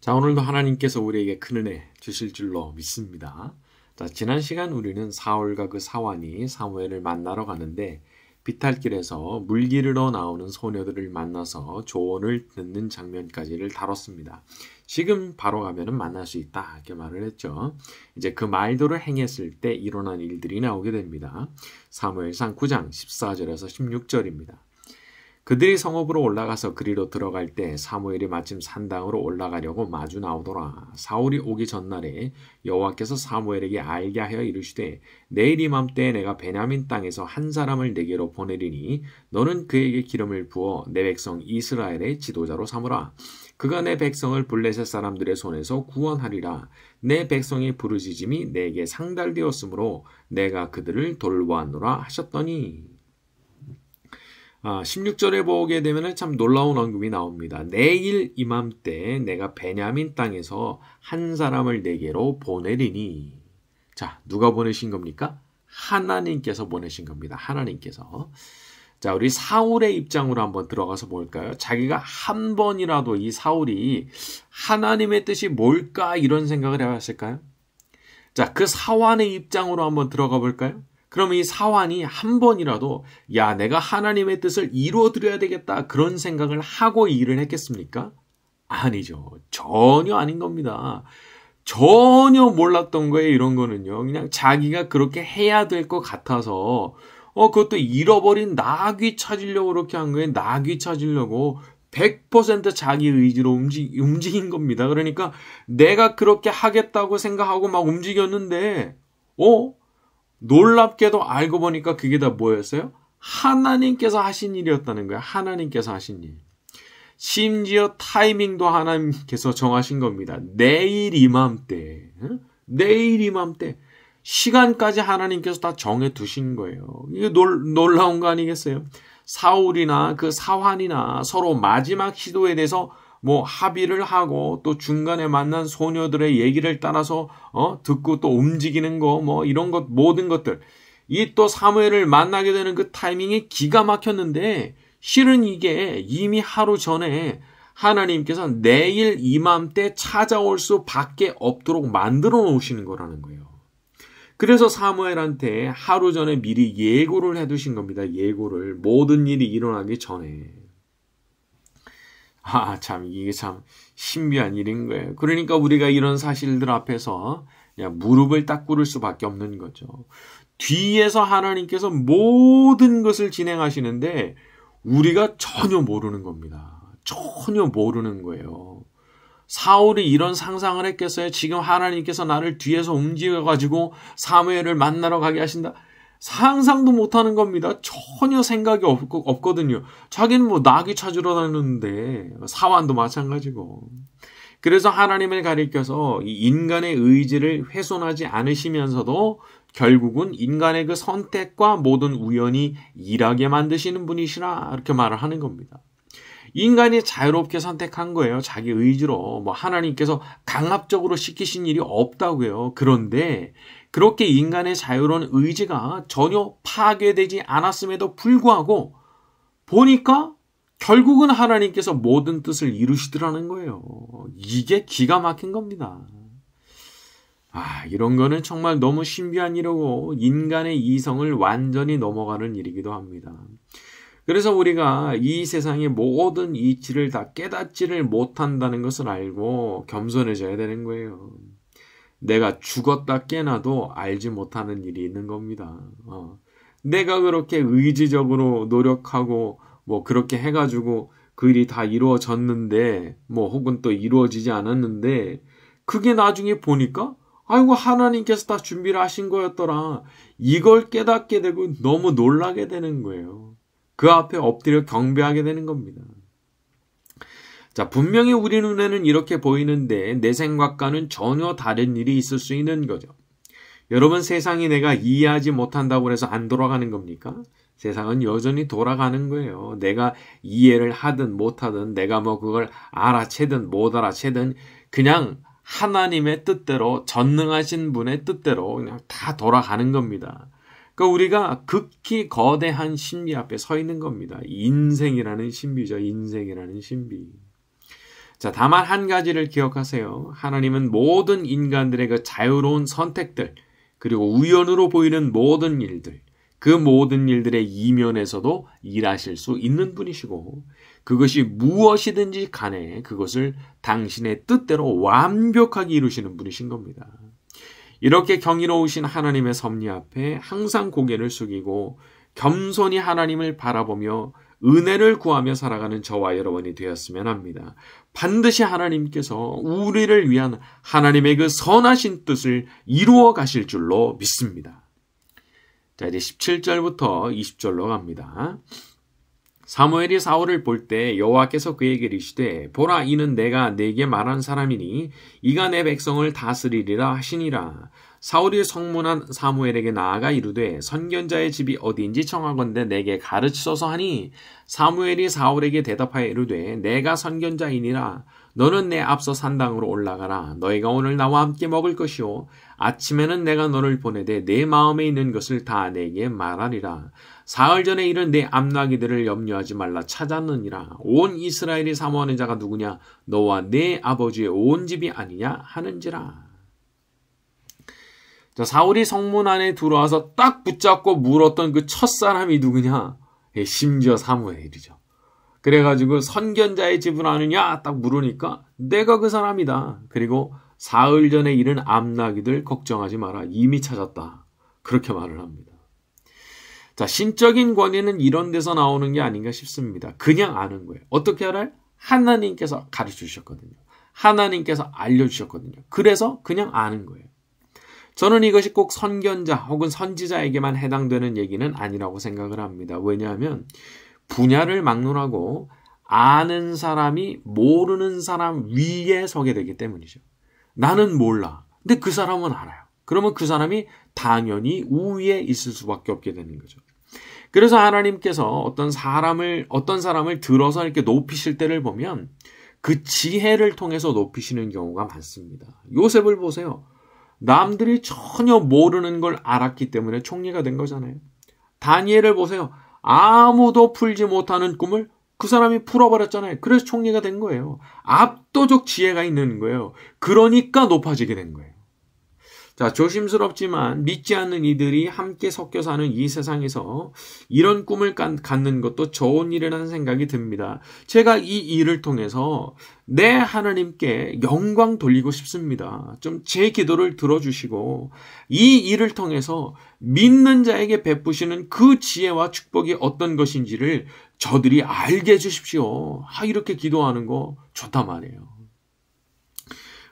자, 오늘도 하나님께서 우리에게 큰 은혜 주실 줄로 믿습니다. 자, 지난 시간 우리는 사울과 그 사환이 사무엘을 만나러 가는데 비탈길에서 물 기르러 나오는 소녀들을 만나서 조언을 듣는 장면까지를 다뤘습니다. 지금 바로 가면은 만날 수 있다 이렇게 말을 했죠. 이제 그 말대로 행했을 때 일어난 일들이 나오게 됩니다. 사무엘상 9장 14절에서 16절입니다. 그들이 성읍으로 올라가서 그리로 들어갈 때 사무엘이 마침 산당으로 올라가려고 마주 나오더라. 사울이 오기 전날에 여호와께서 사무엘에게 알게 하여 이르시되 내일 이맘때에 내가 베냐민 땅에서 한 사람을 내게로 보내리니 너는 그에게 기름을 부어 내 백성 이스라엘의 지도자로 삼으라. 그가 내 백성을 블레셋 사람들의 손에서 구원하리라. 내 백성의 부르짖음이 내게 상달되었으므로 내가 그들을 돌보았노라 하셨더니 16절에 보게 되면 참 놀라운 언급이 나옵니다. 내일 이맘때 내가 베냐민 땅에서 한 사람을 내게로 보내리니. 자, 누가 보내신 겁니까? 하나님께서 보내신 겁니다. 하나님께서. 자, 우리 사울의 입장으로 한번 들어가서 볼까요? 자기가 한 번이라도 이 사울이 하나님의 뜻이 뭘까 이런 생각을 해봤을까요? 자, 그 사환의 입장으로 한번 들어가 볼까요? 그럼 이 사환이 한 번이라도 야, 내가 하나님의 뜻을 이루어드려야 되겠다 그런 생각을 하고 일을 했겠습니까? 아니죠. 전혀 아닌 겁니다. 전혀 몰랐던 거예요. 이런 거는요. 그냥 자기가 그렇게 해야 될 것 같아서 그것도 잃어버린 나귀 찾으려고 그렇게 한 거예요. 나귀 찾으려고 100% 자기 의지로 움직인 겁니다. 그러니까 내가 그렇게 하겠다고 생각하고 막 움직였는데 놀랍게도 알고 보니까 그게 다 뭐였어요? 하나님께서 하신 일이었다는 거예요. 하나님께서 하신 일. 심지어 타이밍도 하나님께서 정하신 겁니다. 내일 이맘때. 내일 이맘때. 시간까지 하나님께서 다 정해 두신 거예요. 이게 놀라운 거 아니겠어요? 사울이나 그 사환이나 서로 마지막 시도에 대해서 합의를 하고 또 중간에 만난 소녀들의 얘기를 따라서 듣고 또 움직이는 거 이런 것 모든 것들 이 또 사무엘을 만나게 되는 그 타이밍이 기가 막혔는데 실은 이게 이미 하루 전에 하나님께서 내일 이맘때 찾아올 수밖에 없도록 만들어 놓으시는 거라는 거예요. 그래서 사무엘한테 하루 전에 미리 예고를 해두신 겁니다. 예고를 모든 일이 일어나기 전에. 참 이게 참 신비한 일인 거예요. 그러니까 우리가 이런 사실들 앞에서 그냥 무릎을 딱 꿇을 수밖에 없는 거죠. 뒤에서 하나님께서 모든 것을 진행하시는데 우리가 전혀 모르는 겁니다. 전혀 모르는 거예요. 사울이 이런 상상을 했겠어요? 지금 하나님께서 나를 뒤에서 움직여가지고 사무엘을 만나러 가게 하신다? 상상도 못하는 겁니다. 전혀 생각이 없거든요. 자기는 낙이 찾으러 다녔는데 사환도 마찬가지고. 그래서 하나님을 가리켜서 이 인간의 의지를 훼손하지 않으시면서도 결국은 인간의 그 선택과 모든 우연이 일하게 만드시는 분이시라 이렇게 말을 하는 겁니다. 인간이 자유롭게 선택한 거예요. 자기 의지로. 하나님께서 강압적으로 시키신 일이 없다고요. 그런데 그렇게 인간의 자유로운 의지가 전혀 파괴되지 않았음에도 불구하고 보니까 결국은 하나님께서 모든 뜻을 이루시더라는 거예요. 이게 기가 막힌 겁니다. 이런 거는 정말 너무 신비한 일이고 인간의 이성을 완전히 넘어가는 일이기도 합니다. 그래서 우리가 이 세상의 모든 이치를 다 깨닫지를 못한다는 것을 알고 겸손해져야 되는 거예요. 내가 죽었다 깨나도 알지 못하는 일이 있는 겁니다. 내가 그렇게 의지적으로 노력하고 그렇게 해가지고 그 일이 다 이루어졌는데 혹은 또 이루어지지 않았는데 그게 나중에 보니까 아이고 하나님께서 다 준비를 하신 거였더라. 이걸 깨닫게 되고 너무 놀라게 되는 거예요. 그 앞에 엎드려 경배하게 되는 겁니다. 자, 분명히 우리 눈에는 이렇게 보이는데 내 생각과는 전혀 다른 일이 있을 수 있는 거죠. 여러분, 세상이 내가 이해하지 못한다고 해서 안 돌아가는 겁니까? 세상은 여전히 돌아가는 거예요. 내가 이해를 하든 못하든 내가 그걸 알아채든 못 알아채든 그냥 하나님의 뜻대로 전능하신 분의 뜻대로 그냥 다 돌아가는 겁니다. 그러니까 우리가 극히 거대한 신비 앞에 서 있는 겁니다. 인생이라는 신비죠. 인생이라는 신비. 자, 다만 한 가지를 기억하세요. 하나님은 모든 인간들의 그 자유로운 선택들, 그리고 우연으로 보이는 모든 일들, 그 모든 일들의 이면에서도 일하실 수 있는 분이시고, 그것이 무엇이든지 간에 그것을 당신의 뜻대로 완벽하게 이루시는 분이신 겁니다. 이렇게 경이로우신 하나님의 섭리 앞에 항상 고개를 숙이고 겸손히 하나님을 바라보며 은혜를 구하며 살아가는 저와 여러분이 되었으면 합니다. 반드시 하나님께서 우리를 위한 하나님의 그 선하신 뜻을 이루어 가실 줄로 믿습니다. 자, 이제 17절부터 20절로 갑니다. 사무엘이 사울을 볼 때 여호와께서 그에게 이르시되 보라 이는 내가 네게 말한 사람이니 이가 내 백성을 다스리리라 하시니라. 사울이 성문한 사무엘에게 나아가 이르되 선견자의 집이 어디인지 청하건대 내게 가르치소서 하니 사무엘이 사울에게 대답하여 이르되 내가 선견자이니라. 너는 내 앞서 산당으로 올라가라. 너희가 오늘 나와 함께 먹을 것이요 아침에는 내가 너를 보내되 내 마음에 있는 것을 다 내게 말하리라. 사흘 전에 이른 내 암나기들을 염려하지 말라 찾았느니라. 온 이스라엘이 사모하는 자가 누구냐? 너와 내 아버지의 온 집이 아니냐 하는지라. 자, 사울이 성문 안에 들어와서 딱 붙잡고 물었던 그 첫사람이 누구냐? 심지어 사무엘이죠. 그래가지고 선견자의 집을 아느냐? 딱 물으니까 내가 그 사람이다. 그리고 사흘 전에 이른 암나기들 걱정하지 마라. 이미 찾았다. 그렇게 말을 합니다. 자, 신적인 권위는 이런 데서 나오는 게 아닌가 싶습니다. 그냥 아는 거예요. 어떻게 알아요? 하나님께서 가르쳐 주셨거든요. 하나님께서 알려주셨거든요. 그래서 그냥 아는 거예요. 저는 이것이 꼭 선견자 혹은 선지자에게만 해당되는 얘기는 아니라고 생각을 합니다. 왜냐하면 분야를 막론하고 아는 사람이 모르는 사람 위에 서게 되기 때문이죠. 나는 몰라. 근데 그 사람은 알아요. 그러면 그 사람이 당연히 우위에 있을 수밖에 없게 되는 거죠. 그래서 하나님께서 어떤 사람을 들어서 이렇게 높이실 때를 보면 그 지혜를 통해서 높이시는 경우가 많습니다. 요셉을 보세요. 남들이 전혀 모르는 걸 알았기 때문에 총리가 된 거잖아요. 다니엘을 보세요. 아무도 풀지 못하는 꿈을 그 사람이 풀어버렸잖아요. 그래서 총리가 된 거예요. 압도적 지혜가 있는 거예요. 그러니까 높아지게 된 거예요. 자, 조심스럽지만 믿지 않는 이들이 함께 섞여 사는 이 세상에서 이런 꿈을 갖는 것도 좋은 일이라는 생각이 듭니다. 제가 이 일을 통해서 내 하나님께 영광 돌리고 싶습니다. 좀 제 기도를 들어주시고 이 일을 통해서 믿는 자에게 베푸시는 그 지혜와 축복이 어떤 것인지를 저들이 알게 해주십시오. 이렇게 기도하는 거 좋단 말이에요.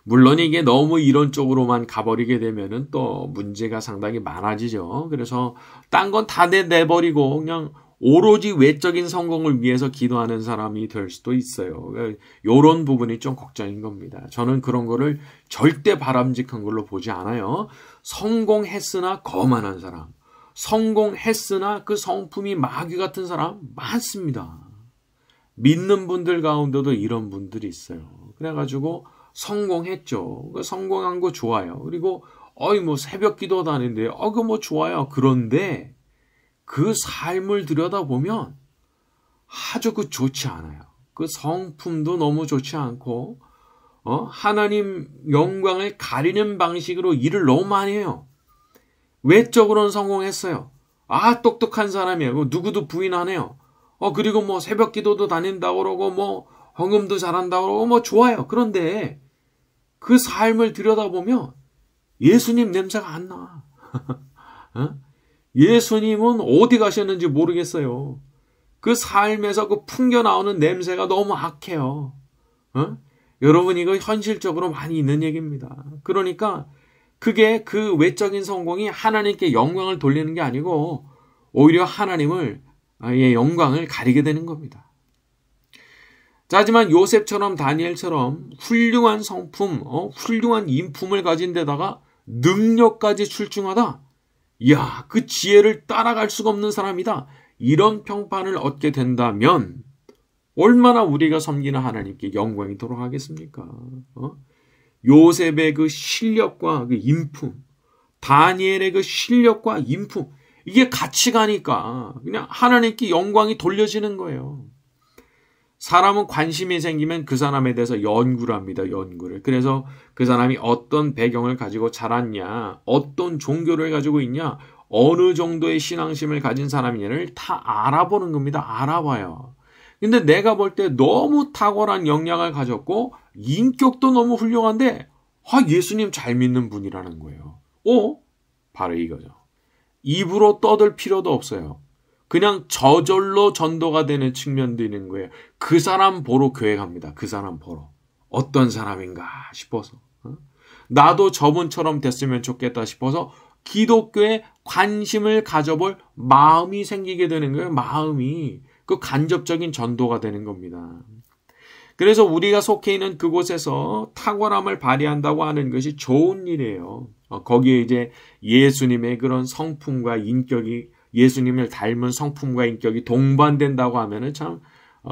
물론 이게 너무 이런 쪽으로만 가버리게 되면은 또 문제가 상당히 많아지죠. 그래서 딴 건 다 내버리고 그냥 오로지 외적인 성공을 위해서 기도하는 사람이 될 수도 있어요. 이런 부분이 좀 걱정인 겁니다. 저는 그런 거를 절대 바람직한 걸로 보지 않아요. 성공했으나 거만한 사람, 성공했으나 그 성품이 마귀 같은 사람 많습니다. 믿는 분들 가운데도 이런 분들이 있어요. 그래가지고 성공했죠. 성공한 거 좋아요. 그리고 새벽 기도도 하는데 그거 좋아요. 그런데 그 삶을 들여다보면 아주 좋지 않아요. 그 성품도 너무 좋지 않고 하나님 영광을 가리는 방식으로 일을 너무 많이 해요. 외적으로는 성공했어요. 똑똑한 사람이에요. 누구도 부인 안 해요. 그리고 새벽 기도도 다닌다고 그러고 헌금도 잘한다고 그러고 좋아요. 그런데 그 삶을 들여다보면 예수님 냄새가 안 나. 예수님은 어디 가셨는지 모르겠어요. 그 삶에서 그 풍겨 나오는 냄새가 너무 악해요. 여러분 이거 현실적으로 많이 있는 얘기입니다. 그러니까 그게 그 외적인 성공이 하나님께 영광을 돌리는 게 아니고 오히려 하나님의 영광을 가리게 되는 겁니다. 하지만 요셉처럼 다니엘처럼 훌륭한 성품, 훌륭한 인품을 가진 데다가 능력까지 출중하다. 이야, 그 지혜를 따라갈 수가 없는 사람이다. 이런 평판을 얻게 된다면 얼마나 우리가 섬기는 하나님께 영광이 돌아가겠습니까? 요셉의 그 실력과 그 인품, 다니엘의 그 실력과 인품, 이게 같이 가니까 그냥 하나님께 영광이 돌려지는 거예요. 사람은 관심이 생기면 그 사람에 대해서 연구를 합니다. 연구를. 그래서 그 사람이 어떤 배경을 가지고 자랐냐, 어떤 종교를 가지고 있냐, 어느 정도의 신앙심을 가진 사람이냐를 다 알아보는 겁니다. 알아봐요. 근데 내가 볼 때 너무 탁월한 역량을 가졌고 인격도 너무 훌륭한데 예수님 잘 믿는 분이라는 거예요. 바로 이거죠. 입으로 떠들 필요도 없어요. 그냥 저절로 전도가 되는 측면도 있는 거예요. 그 사람 보러 교회 갑니다. 그 사람 보러. 어떤 사람인가 싶어서. 나도 저분처럼 됐으면 좋겠다 싶어서 기독교에 관심을 가져볼 마음이 생기게 되는 거예요. 마음이. 그 간접적인 전도가 되는 겁니다. 그래서 우리가 속해 있는 그곳에서 탁월함을 발휘한다고 하는 것이 좋은 일이에요. 거기에 이제 예수님의 그런 성품과 인격이, 예수님을 닮은 성품과 인격이 동반된다고 하면은 참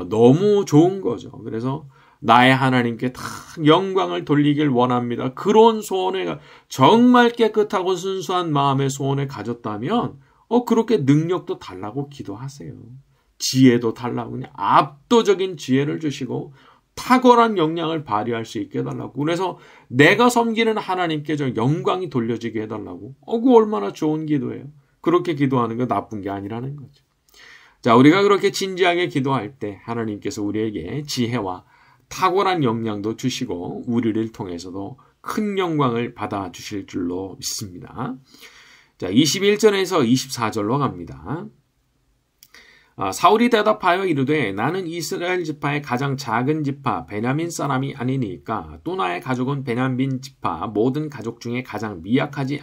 너무 좋은 거죠. 그래서 나의 하나님께 다 영광을 돌리길 원합니다. 그런 소원을, 정말 깨끗하고 순수한 마음의 소원을 가졌다면 그렇게 능력도 달라고 기도하세요. 지혜도 달라고, 그냥 압도적인 지혜를 주시고 탁월한 역량을 발휘할 수 있게 해달라고. 그래서 내가 섬기는 하나님께 저 영광이 돌려지게 해달라고. 그거 얼마나 좋은 기도예요. 그렇게 기도하는 거 나쁜 게 아니라는 거죠. 자, 우리가 그렇게 진지하게 기도할 때 하나님께서 우리에게 지혜와 탁월한 역량도 주시고 우리를 통해서도 큰 영광을 받아 주실 줄로 믿습니다. 자, 21절에서 24절로 갑니다. 사울이 대답하여 이르되 나는 이스라엘 지파의 가장 작은 지파 베냐민 사람이 아니니까 또 나의 가족은 베냐민 지파 모든 가족 중에 가장 미약하지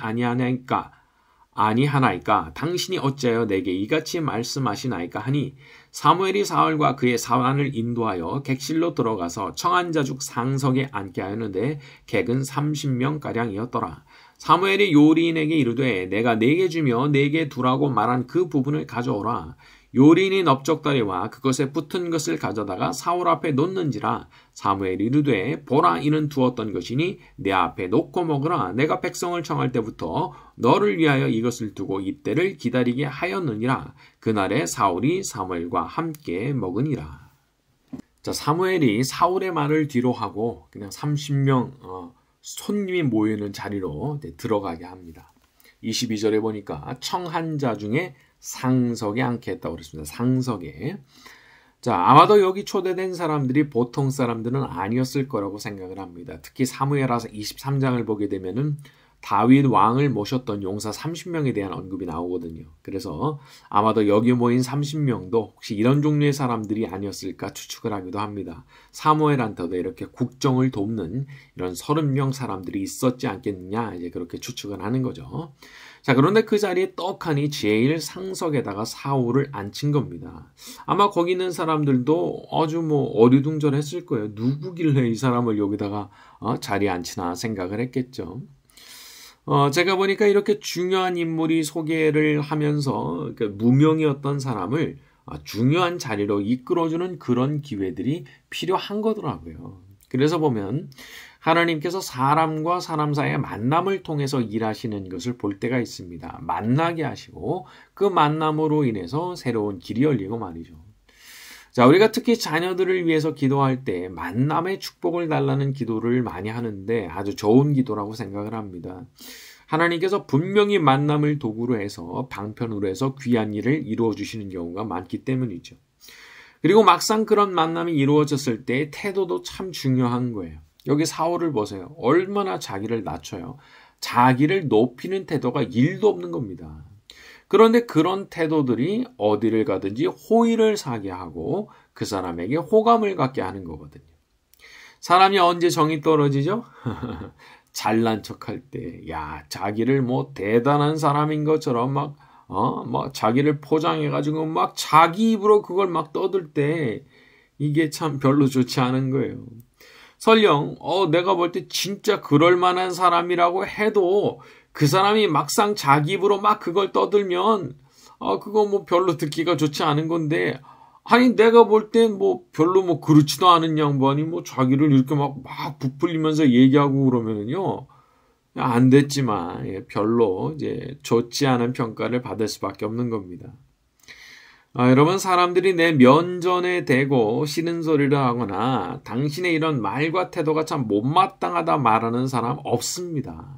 아니하나이까 당신이 어찌하여 내게 이같이 말씀하시나이까 하니 사무엘이 사울과 그의 사환을 인도하여 객실로 들어가서 청한 자죽 상석에 앉게 하였는데 객은 30명가량이었더라. 사무엘이 요리인에게 이르되 내가 네게 주며 네게 두라고 말한 그 부분을 가져오라. 요리인이 넓적다리와 그것에 붙은 것을 가져다가 사울 앞에 놓는지라. 사무엘이 이르되 보라 이는 두었던 것이니 내 앞에 놓고 먹으라. 내가 백성을 청할 때부터 너를 위하여 이것을 두고 이때를 기다리게 하였느니라. 그날에 사울이 사무엘과 함께 먹으니라. 자, 사무엘이 사울의 말을 뒤로 하고 그냥 30명 손님이 모이는 자리로 들어가게 합니다. 22절에 보니까 청한 자 중에 상석에 앉게 했다고 그랬습니다. 상석에. 자, 아마도 여기 초대된 사람들이 보통 사람들은 아니었을 거라고 생각을 합니다. 특히 사무엘하서 23장을 보게 되면은 다윗 왕을 모셨던 용사 30명에 대한 언급이 나오거든요. 그래서 아마도 여기 모인 30명도 혹시 이런 종류의 사람들이 아니었을까 추측을 하기도 합니다. 사무엘한테도 이렇게 국정을 돕는 이런 30명 사람들이 있었지 않겠느냐, 이제 그렇게 추측을 하는 거죠. 자, 그런데 그 자리에 떡하니 제일 상석에다가 사울을 앉힌 겁니다. 아마 거기 있는 사람들도 아주 어리둥절했을 거예요. 누구길래 이 사람을 여기다가 자리에 앉히나 생각을 했겠죠. 제가 보니까 이렇게 중요한 인물이 소개를 하면서 무명이었던 사람을 중요한 자리로 이끌어주는 그런 기회들이 필요한 거더라고요. 그래서 보면 하나님께서 사람과 사람 사이의 만남을 통해서 일하시는 것을 볼 때가 있습니다. 만나게 하시고 그 만남으로 인해서 새로운 길이 열리고 말이죠. 자, 우리가 특히 자녀들을 위해서 기도할 때 만남의 축복을 달라는 기도를 많이 하는데 아주 좋은 기도라고 생각을 합니다. 하나님께서 분명히 만남을 도구로 해서 방편으로 해서 귀한 일을 이루어 주시는 경우가 많기 때문이죠. 그리고 막상 그런 만남이 이루어졌을 때 태도도 참 중요한 거예요. 여기 사울을 보세요. 얼마나 자기를 낮춰요. 자기를 높이는 태도가 1도 없는 겁니다. 그런데 그런 태도들이 어디를 가든지 호의를 사게 하고 그 사람에게 호감을 갖게 하는 거거든요. 사람이 언제 정이 떨어지죠? 잘난 척할 때, 자기를 대단한 사람인 것처럼 막 자기를 포장해가지고 막 자기 입으로 그걸 막 떠들 때 이게 참 별로 좋지 않은 거예요. 설령 내가 볼 때 진짜 그럴 만한 사람이라고 해도 그 사람이 막상 자기 입으로 막 그걸 떠들면 그거 별로 듣기가 좋지 않은 건데, 아니 내가 볼 땐 별로 그렇지도 않은 양반이 자기를 이렇게 막 부풀리면서 얘기하고 그러면은요 안 됐지만 별로 이제 좋지 않은 평가를 받을 수밖에 없는 겁니다. 여러분, 사람들이 내 면전에 대고 싫은 소리를 하거나 당신의 이런 말과 태도가 참 못마땅하다 말하는 사람 없습니다.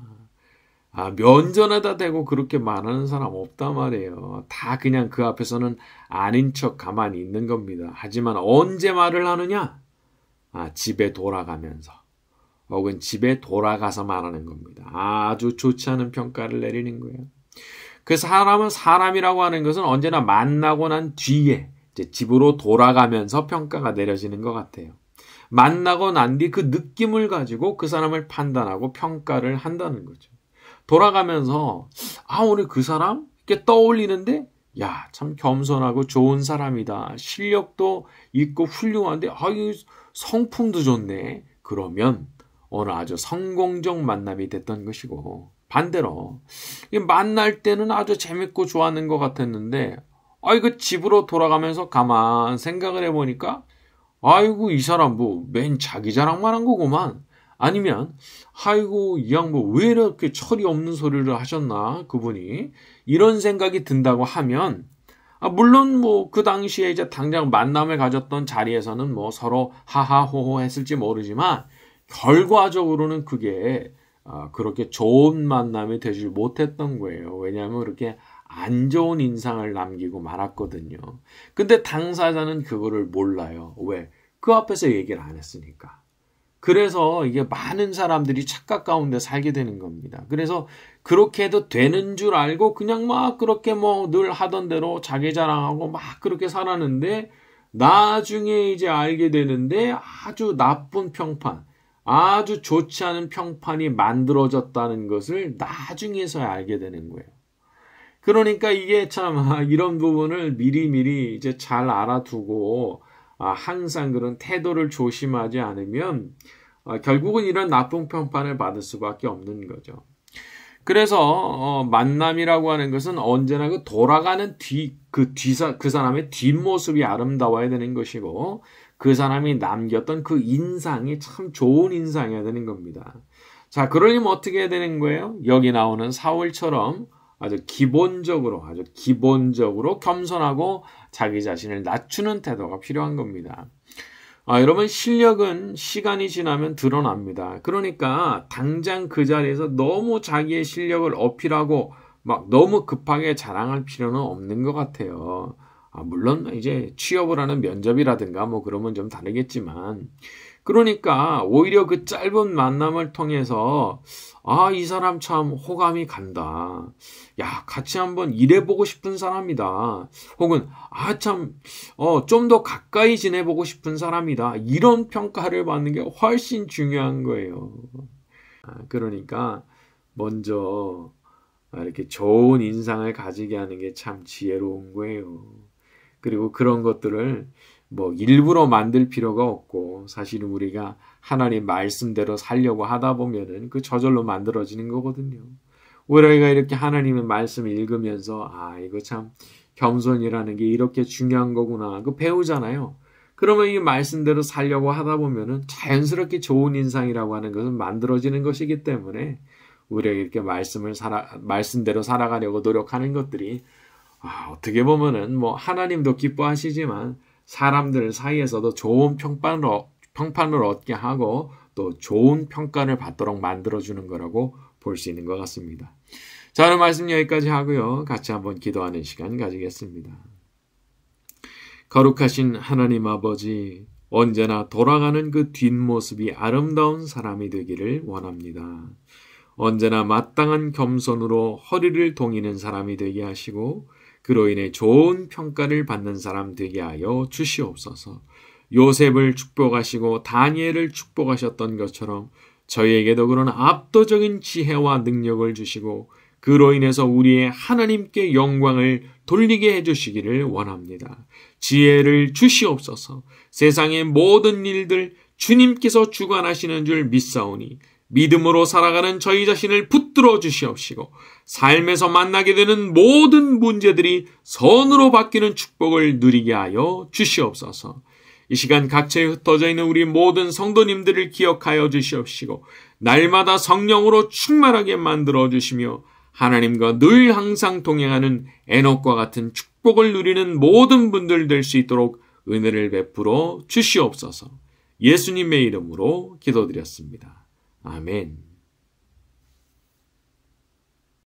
면전에다 대고 그렇게 말하는 사람 없단 말이에요. 다 그냥 그 앞에서는 아닌 척 가만히 있는 겁니다. 하지만 언제 말을 하느냐? 집에 돌아가면서 혹은 집에 돌아가서 말하는 겁니다. 아주 좋지 않은 평가를 내리는 거예요. 그 사람은 사람이라고 하는 것은 언제나 만나고 난 뒤에 이제 집으로 돌아가면서 평가가 내려지는 것 같아요. 만나고 난 뒤 그 느낌을 가지고 그 사람을 판단하고 평가를 한다는 거죠. 돌아가면서 오늘 그 사람 이렇게 떠올리는데 야, 참 겸손하고 좋은 사람이다. 실력도 있고 훌륭한데 성품도 좋네. 그러면 오늘 아주 성공적 만남이 됐던 것이고, 반대로 만날 때는 아주 재밌고 좋았는 것 같았는데 이거 집으로 돌아가면서 가만 생각을 해보니까 이 사람 맨 자기 자랑만 한 거구만. 아니면 이 양반 왜 이렇게 철이 없는 소리를 하셨나 그분이, 이런 생각이 든다고 하면 물론 그 당시에 이제 당장 만남을 가졌던 자리에서는 서로 하하호호 했을지 모르지만 결과적으로는 그게 그렇게 좋은 만남이 되질 못했던 거예요. 왜냐하면 그렇게 안 좋은 인상을 남기고 말았거든요. 근데 당사자는 그거를 몰라요. 왜? 그 앞에서 얘기를 안 했으니까. 그래서 이게 많은 사람들이 착각 가운데 살게 되는 겁니다. 그래서 그렇게 해도 되는 줄 알고 그냥 그렇게 늘 하던 대로 자기 자랑하고 그렇게 살았는데, 나중에 이제 알게 되는데 아주 나쁜 평판, 아주 좋지 않은 평판이 만들어졌다는 것을 나중에서야 알게 되는 거예요. 그러니까 이게 참 이런 부분을 미리미리 이제 잘 알아두고 항상 그런 태도를 조심하지 않으면 결국은 이런 나쁜 평판을 받을 수밖에 없는 거죠. 그래서 만남이라고 하는 것은 언제나 그 돌아가는 그 사람의 뒷모습이 아름다워야 되는 것이고, 그 사람이 남겼던 그 인상이 참 좋은 인상이어야 되는 겁니다. 자, 그러려면 어떻게 해야 되는 거예요? 여기 나오는 사울처럼 아주 기본적으로 겸손하고 자기 자신을 낮추는 태도가 필요한 겁니다. 여러분, 실력은 시간이 지나면 드러납니다. 그러니까 당장 그 자리에서 너무 자기의 실력을 어필하고 너무 급하게 자랑할 필요는 없는 것 같아요. 물론 이제 취업을 하는 면접이라든가 그러면 좀 다르겠지만, 그러니까 오히려 그 짧은 만남을 통해서 이 사람 참 호감이 간다. 야, 같이 한번 일해보고 싶은 사람이다. 혹은 좀 더 가까이 지내보고 싶은 사람이다. 이런 평가를 받는 게 훨씬 중요한 거예요. 그러니까 먼저 이렇게 좋은 인상을 가지게 하는 게 참 지혜로운 거예요. 그리고 그런 것들을 일부러 만들 필요가 없고, 사실은 우리가 하나님 말씀대로 살려고 하다 보면은 그 저절로 만들어지는 거거든요. 우리가 이렇게 하나님의 말씀을 읽으면서 이거 참 겸손이라는 게 이렇게 중요한 거구나, 그 배우잖아요. 그러면 이 말씀대로 살려고 하다 보면은 자연스럽게 좋은 인상이라고 하는 것은 만들어지는 것이기 때문에 우리가 이렇게 말씀대로 살아가려고 노력하는 것들이 어떻게 보면은 하나님도 기뻐하시지만 사람들 사이에서도 좋은 평판을 얻게 하고 또 좋은 평가를 받도록 만들어주는 거라고 볼 수 있는 것 같습니다. 자, 오늘 말씀 여기까지 하고요. 같이 한번 기도하는 시간 가지겠습니다. 거룩하신 하나님 아버지, 언제나 돌아가는 그 뒷모습이 아름다운 사람이 되기를 원합니다. 언제나 마땅한 겸손으로 허리를 동이는 사람이 되게 하시고, 그로 인해 좋은 평가를 받는 사람 되게 하여 주시옵소서. 요셉을 축복하시고 다니엘을 축복하셨던 것처럼 저희에게도 그런 압도적인 지혜와 능력을 주시고, 그로 인해서 우리의 하나님께 영광을 돌리게 해주시기를 원합니다. 지혜를 주시옵소서. 세상의 모든 일들 주님께서 주관하시는 줄 믿사오니 믿음으로 살아가는 저희 자신을 붙들어 주시옵시고, 삶에서 만나게 되는 모든 문제들이 선으로 바뀌는 축복을 누리게 하여 주시옵소서. 이 시간 각처에 흩어져 있는 우리 모든 성도님들을 기억하여 주시옵시고, 날마다 성령으로 충만하게 만들어 주시며 하나님과 늘 항상 동행하는 에녹과 같은 축복 축복을 누리는 모든 분들 될 수 있도록 은혜를 베풀어 주시옵소서. 예수님의 이름으로 기도드렸습니다. 아멘.